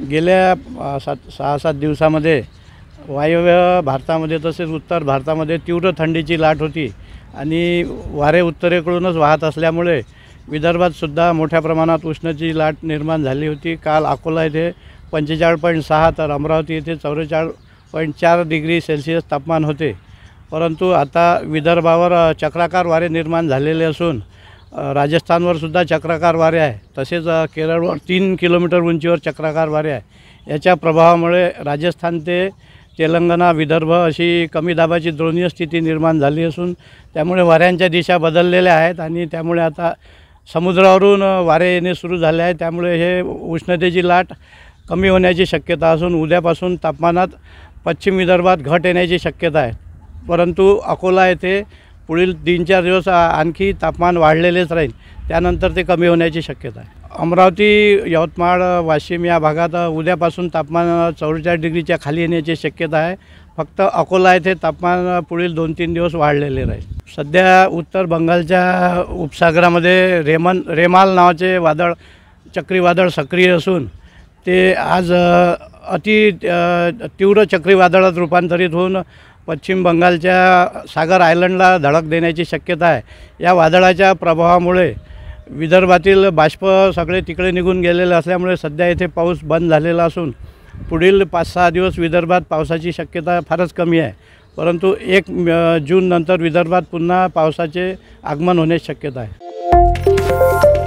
गेल्या 6-7 दिवसामध्ये वायव्य भारतामध्ये तसेच उत्तर भारतामध्ये तीव्र थंडीची लाट होती आणि वारे उत्तरेकडूनच वाहत असल्यामुळे विदर्भातसुद्धा मोठ्या प्रमाणात उष्णतेची लाट निर्माण झाली होती। काल अकोला येथे 45.6 तर अमरावती येथे 44.4 डिग्री सेल्सिअस तापमान होते। परंतु आता विदर्भावर चक्राकार वारे निर्माण झालेले असून राजस्थानवर सुद्धा चक्राकार वारे आहे, तसेच केरळवर 3 किलोमीटर उंचीवर चक्राकार वारे आहे। याच्या प्रभावामुळे राजस्थान ते तेलंगणा विदर्भ अशी कमी दाबाची द्रोणीय स्थिती निर्माण झाली असून त्यामुळे वाऱ्यांच्या दिशा बदललेल्या आहेत आणि त्यामुळे आता समुद्रावरून वारे येणे सुरू झाले आहे। त्यामुळे हे उष्णतेची लाट कमी होण्याची शक्यता असून उद्यापासून तापमानात पश्चिम विदर्भात घट येण्याची शक्यता आहे। परंतु अकोला येथे पुढील 3-4 दिवस आणखी तापमान वाढलेलेच राहील, त्यानंतर ते कमी होण्याची शक्यता आहे। अमरावती, यवतमाळ, वाशिम या भागात उद्यापासून तापमान 44 डिग्रीच्या खाली येण्याची शक्यता आहे। फक्त अकोला येथे तापमान पुढील 2-3 दिवस वाढलेले राहील। सध्या उत्तर बंगालच्या उपसागरामध्ये रेमाल नावाचे चक्रीवादळ सक्रिय असून ते आज तीव्र चक्रीवादळात रूपांतरित होऊन पश्चिम बंगालच्या सागर आयलंडला धडक देण्याची शक्यता आहे। या वादळाच्या प्रभावामुळे विदर्भातील बाष्प सगळे तिकडे निघून गेलेले असल्यामुळे सध्या येथे पाऊस बंद झालेला असून पुढील 5-6 दिवस विदर्भात पावसाची शक्यता फारच कमी आहे। परंतु 1 जून नंतर विदर्भात पुन्हा पावसाचे आगमन होण्याची शक्यता आहे।